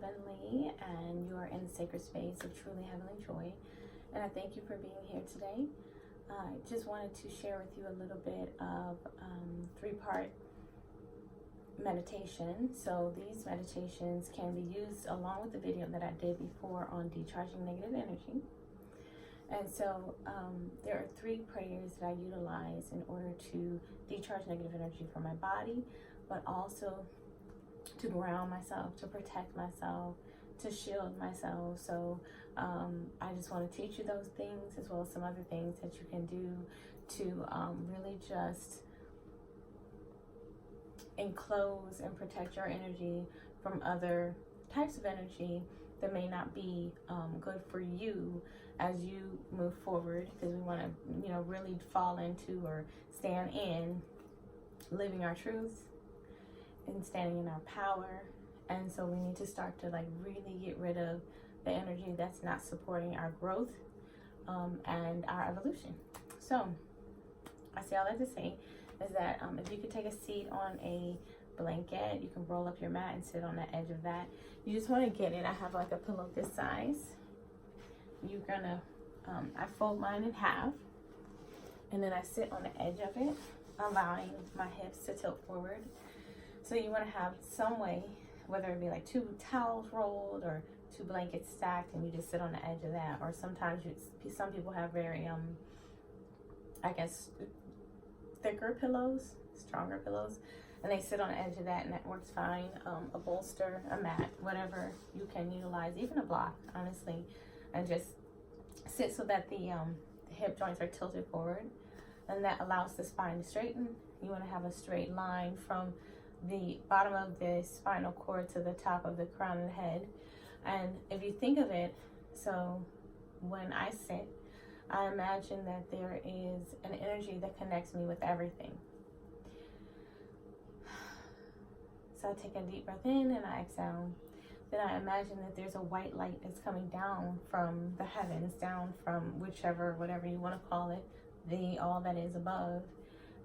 Heavenly, and you are in the sacred space of truly heavenly joy. And I thank you for being here today. I just wanted to share with you a little bit of three-part meditation. So these meditations can be used along with the video that I did before on decharging negative energy. And so there are three prayers that I utilize in order to decharge negative energy from my body, but also to ground myself, to protect myself, to shield myself. So I just want to teach you those things, as well as some other things that you can do to really just enclose and protect your energy from other types of energy that may not be good for you as you move forward, because we want to, really fall into or stand in living our truths and standing in our power. And so we need to start to really get rid of the energy that's not supporting our growth and our evolution. So I say all that to say is that if you could take a seat on a blanket, you can roll up your mat and sit on the edge of that. You just want to get it. I have a pillow this size. You're gonna I fold mine in half, and then I sit on the edge of it, allowing my hips to tilt forward. So you want to have some way, whether it be two towels rolled or two blankets stacked, and you just sit on the edge of that. Or sometimes some people have very I guess thicker pillows, stronger pillows, and they sit on the edge of that, and that works fine. A bolster, a mat, whatever you can utilize, even a block, honestly, and just sit so that the hip joints are tilted forward, and that allows the spine to straighten. You want to have a straight line from the bottom of the spinal cord to the top of the crown of the head. And if you think of it, so when I sit, I imagine that there is an energy that connects me with everything. So I take a deep breath in and I exhale. Then I imagine that there's a white light that's coming down from the heavens, down from whatever you want to call it, the all that is above.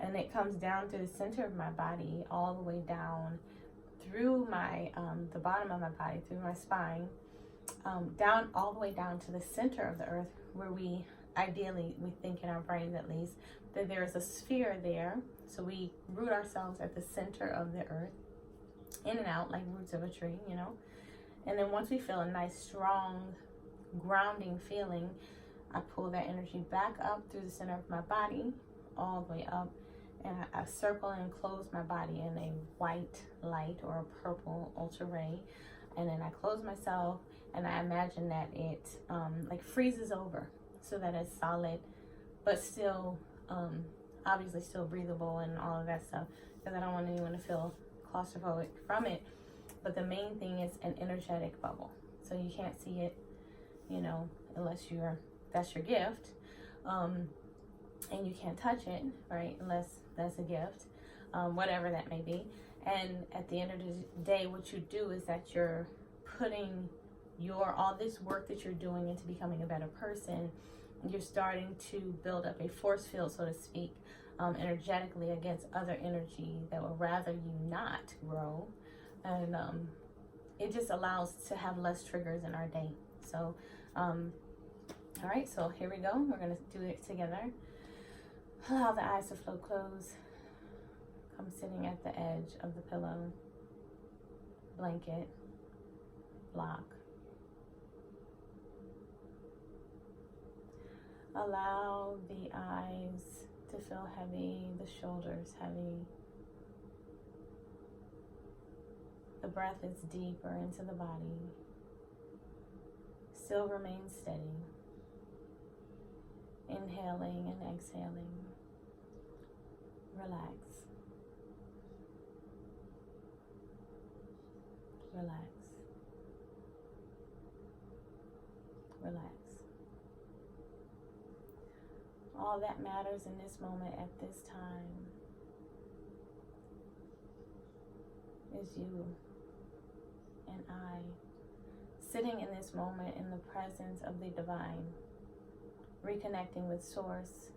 And it comes down through the center of my body, all the way down through my, the bottom of my body, through my spine, down all the way down to the center of the earth, where we think in our brains at least, that there is a sphere there. So we root ourselves at the center of the earth, in and out like roots of a tree, And then once we feel a nice, strong, grounding feeling, I pull that energy back up through the center of my body, all the way up, and I circle and enclose my body in a white light or a purple ultra ray. And then I close myself, and I imagine that it freezes over, so that it's solid, but still, obviously still breathable and all of that stuff, because I don't want anyone to feel claustrophobic from it. But the main thing is an energetic bubble, so you can't see it, unless that's your gift, and you can't touch it, right, unless that's a gift, whatever that may be. And at the end of the day, what you do is that you're putting all this work that you're doing into becoming a better person. You're starting to build up a force field, so to speak, energetically against other energy that would rather you not grow. And it just allows to have less triggers in our day. So all right, so here we go. We're going to do it together. Allow the eyes to flow close. Come sitting at the edge of the pillow, blanket, block. Allow the eyes to feel heavy, the shoulders heavy. The breath is deeper into the body. Still remain steady. Inhaling and exhaling. Relax. Relax. Relax. All that matters in this moment at this time is you and I sitting in this moment in the presence of the divine, reconnecting with source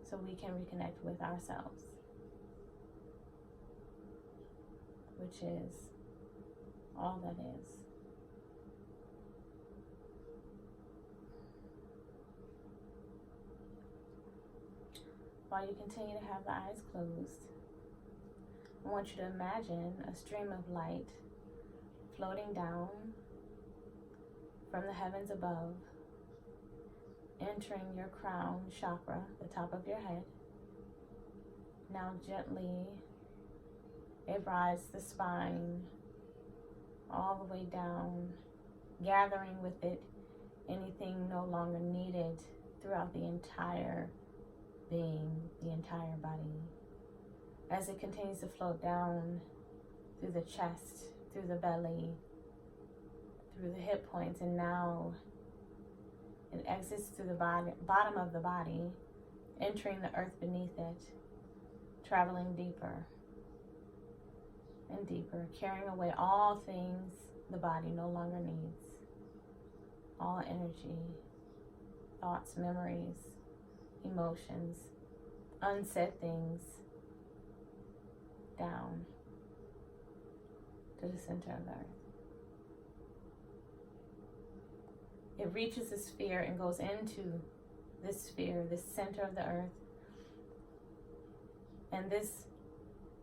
so we can reconnect with ourselves, which is all that is. While you continue to have the eyes closed, I want you to imagine a stream of light floating down from the heavens above, entering your crown chakra, the top of your head. Now gently, it rides the spine all the way down, gathering with it anything no longer needed throughout the entire being, the entire body. As it continues to float down through the chest, through the belly, through the hip points, and now it exits through the bottom of the body, entering the earth beneath it, traveling deeper and deeper, carrying away all things the body no longer needs, all energy, thoughts, memories, emotions, unsaid things, down to the center of the earth. It reaches the sphere and goes into this sphere, this center of the earth. And this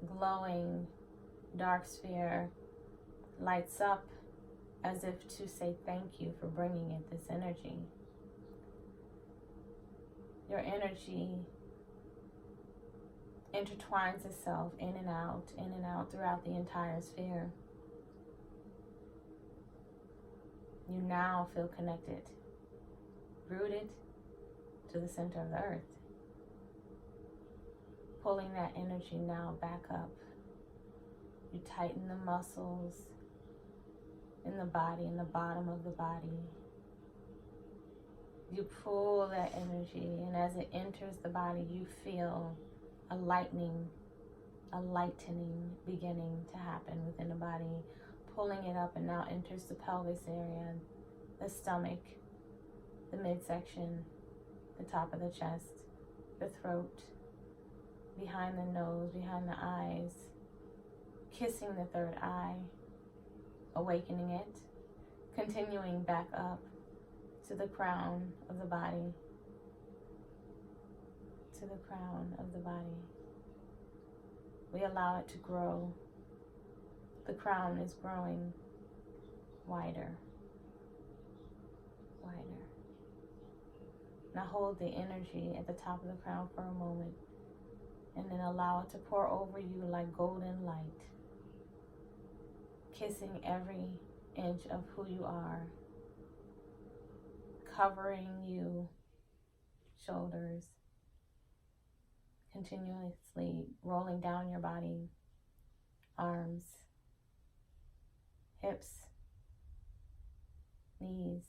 glowing dark sphere lights up as if to say thank you for bringing it this energy. Your energy intertwines itself in and out throughout the entire sphere. You now feel connected, rooted to the center of the earth. Pulling that energy now back up. You tighten the muscles in the body, in the bottom of the body. You pull that energy, and as it enters the body, you feel a lightening beginning to happen within the body, pulling it up, and now enters the pelvis area, the stomach, the midsection, the top of the chest, the throat, behind the nose, behind the eyes, kissing the third eye, awakening it, continuing back up to the crown of the body, to the crown of the body. We allow it to grow. The crown is growing wider, wider. Now hold the energy at the top of the crown for a moment, and then allow it to pour over you like golden light, kissing every inch of who you are, covering you, shoulders, continuously rolling down your body, arms, hips, knees,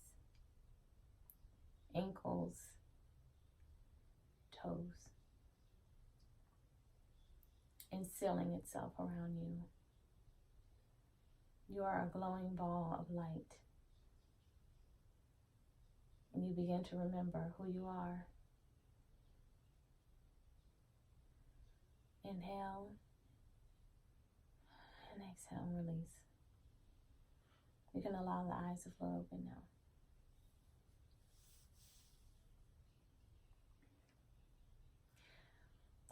ankles, toes, and sealing itself around you. You are a glowing ball of light. And you begin to remember who you are. Inhale and exhale and release. You can allow the eyes to float open now.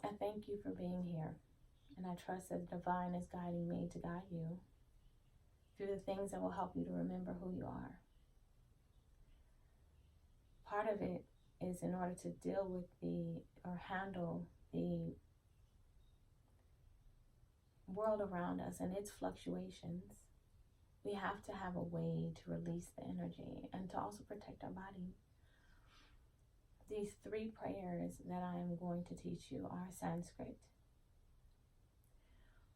I thank you for being here, and I trust that the divine is guiding me to guide you through the things that will help you to remember who you are. Part of it is in order to deal with handle the world around us and its fluctuations, we have to have a way to release the energy and to also protect our body. These 3 prayers that I am going to teach you are Sanskrit,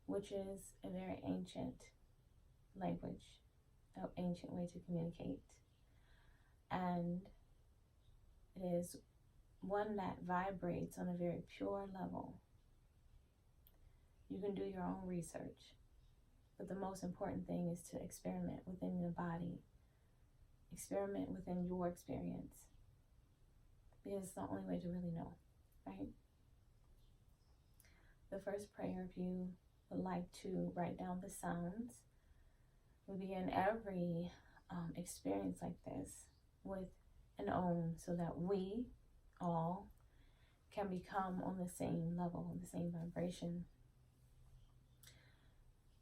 which is a very ancient language, an ancient way to communicate. And it is one that vibrates on a very pure level. You can do your own research, but the most important thing is to experiment within your body. Experiment within your experience, because it's the only way to really know, right? The first prayer, if you would like to write down the sounds We begin every experience like this with an Om, so that we all can become on the same level, the same vibration.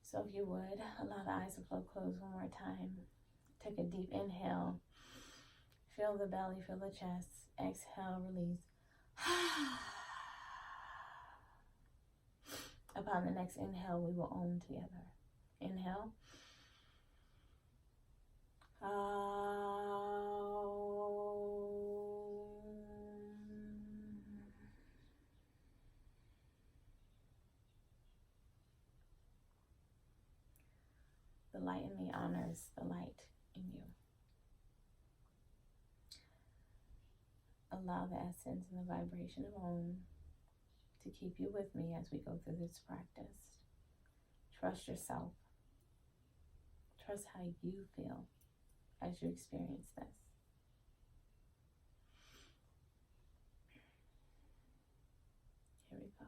So if you would, allow the eyes to float closed one more time. Take a deep inhale. Feel the belly, feel the chest. Exhale, release. Upon the next inhale, we will Om together. Inhale. The light in me honors the light in you. Allow the essence and the vibration of Om to keep you with me as we go through this practice. Trust yourself. Trust how you feel as you experience this. Here we go.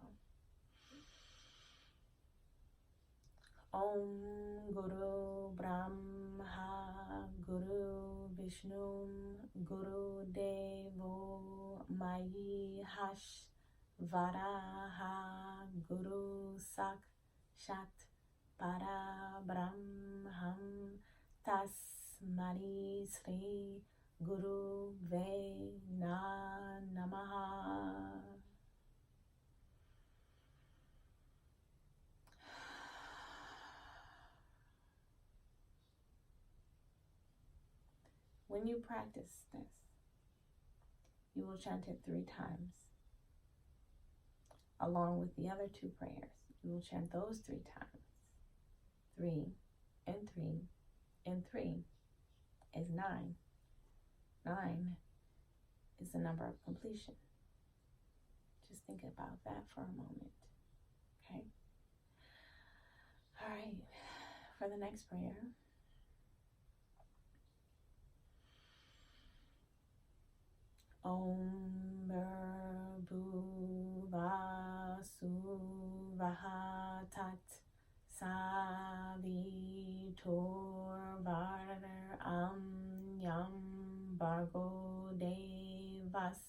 Om Guru Brahma Guru Vishnu Guru Devo Mayi Hash Varaha Guru Sakshat Para Brahmam Tasmari Sri Guru Ve Namaha. When you practice this, you will chant it 3 times, along with the other 2 prayers. You will chant those 3 times. 3 and 3 and 3 is 9. 9 is the number of completion. Just think about that for a moment, okay? All right, for the next prayer, Om Bhuva Suvaha Tat Savitor Var Yam Bargo Devas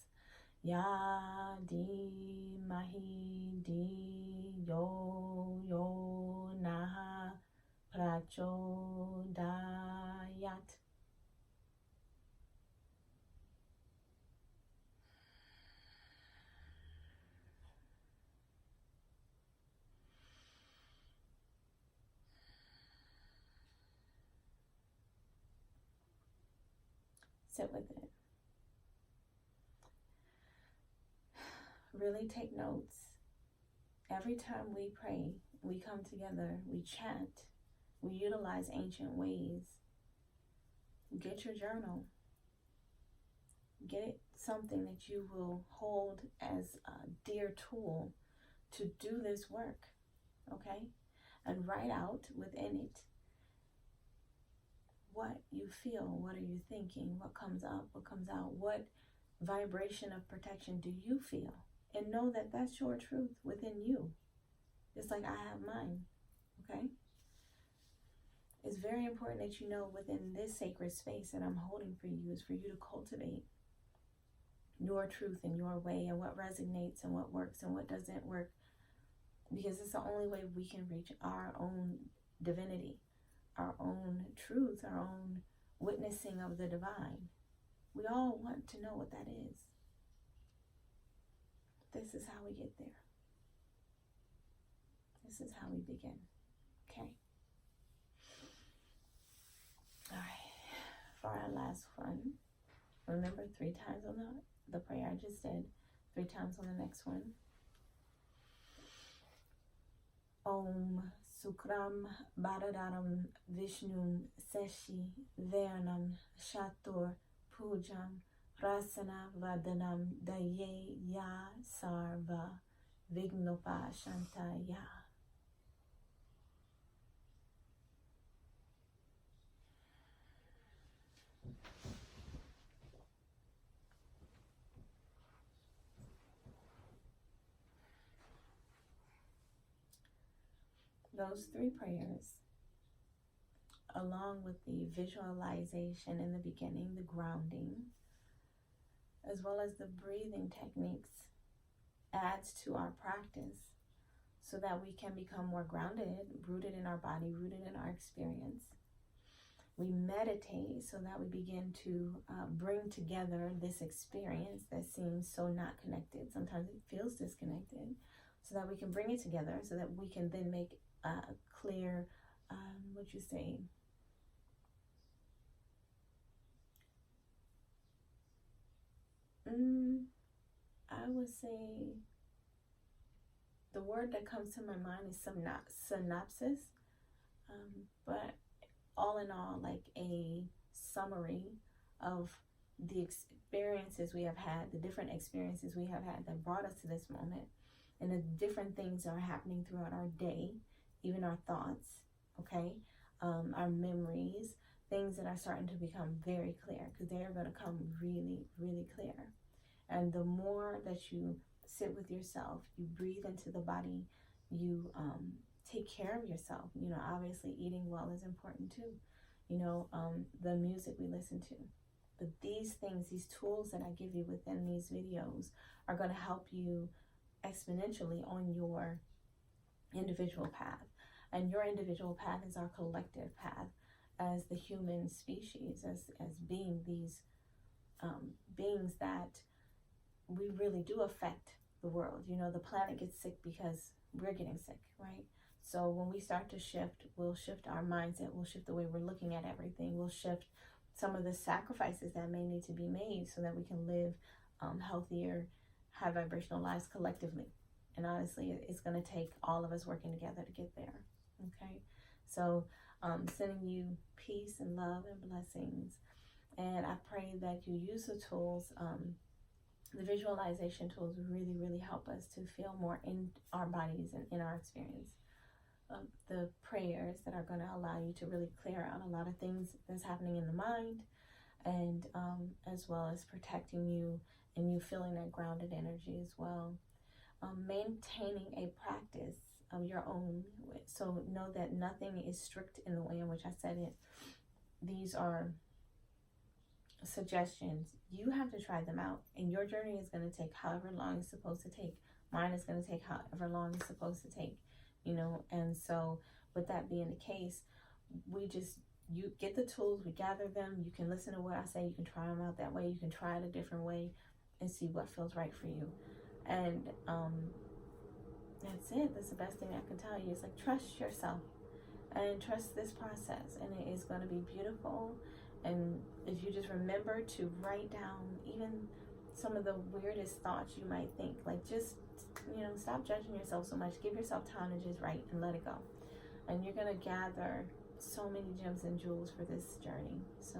Yadi Mahidi Yo Naha Prachodayat. Sit with it. Really take notes. Every time we pray, we come together, we chant, we utilize ancient ways. Get your journal. Get it something that you will hold as a dear tool to do this work, okay? And write out within it what you feel, what are you thinking, what comes up, what comes out, what vibration of protection do you feel? And know that that's your truth within you, just like I have mine, okay? It's very important that you know within this sacred space that I'm holding for you is for you to cultivate your truth and your way and what resonates and what works and what doesn't work, because it's the only way we can reach our own divinity, our own truth, our own witnessing of the divine. We all want to know what that is. This is how we get there. This is how we begin. Okay. All right. For our last one, remember 3 times on the prayer I just did, 3 times on the next one. Om Sukram Bharadaram Vishnum Seshi Vernam Shatur Pujam Rasana Vadanam Daye Ya Sarva Vignopa Shantaya. Those 3 prayers along with the visualization in the beginning, the grounding, as well as the breathing techniques, adds to our practice so that we can become more grounded, rooted in our body, rooted in our experience. We meditate so that we begin to bring together this experience that seems so not connected. Sometimes it feels disconnected, so that we can bring it together, so that we can then make a clear, what you say, I would say the word that comes to my mind is synopsis, but all in all, like a summary of the experiences we have had, the different experiences we have had that brought us to this moment, and the different things that are happening throughout our day, even our thoughts, okay, our memories, things that are starting to become very clear, because they are going to come really, really clear. And the more that you sit with yourself, you breathe into the body, you take care of yourself. You know, obviously eating well is important too. You know, the music we listen to. But these things, these tools that I give you within these videos are going to help you exponentially on your individual path. And your individual path is our collective path as the human species, as being these beings that we really do affect the world. You know, the planet gets sick because we're getting sick, right? So when we start to shift, we'll shift our mindset, we'll shift the way we're looking at everything, we'll shift some of the sacrifices that may need to be made so that we can live healthier, high vibrational lives collectively. And honestly, it's going to take all of us working together to get there, okay? So sending you peace and love and blessings. And I pray that you use the tools, the visualization tools really, really help us to feel more in our bodies and in our experience. The prayers that are going to allow you to really clear out a lot of things that's happening in the mind, and as well as protecting you and you feeling that grounded energy as well. Maintaining a practice of your own. So know that nothing is strict in the way in which I said it. These are suggestions. You have to try them out, and your journey is going to take however long it's supposed to take. Mine is going to take however long it's supposed to take, you know. And so with that being the case, you get the tools, we gather them, you can listen to what I say, you can try them out that way, you can try it a different way and see what feels right for you. And that's it. That's the best thing I can tell you. It's like, trust yourself and trust this process, and it is going to be beautiful. And if you just remember to write down even some of the weirdest thoughts you might think, like, just, you know, stop judging yourself so much. Give yourself time to just write and let it go. And you're going to gather so many gems and jewels for this journey. So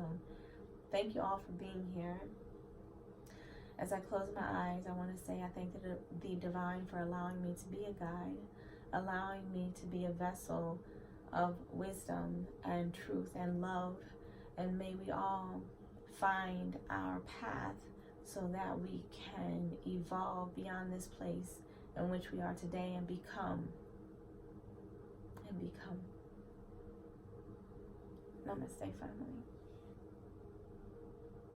thank you all for being here. As I close my eyes, I want to say I thank the divine for allowing me to be a guide, allowing me to be a vessel of wisdom and truth and love. And may we all find our path so that we can evolve beyond this place in which we are today and become. Namaste, family.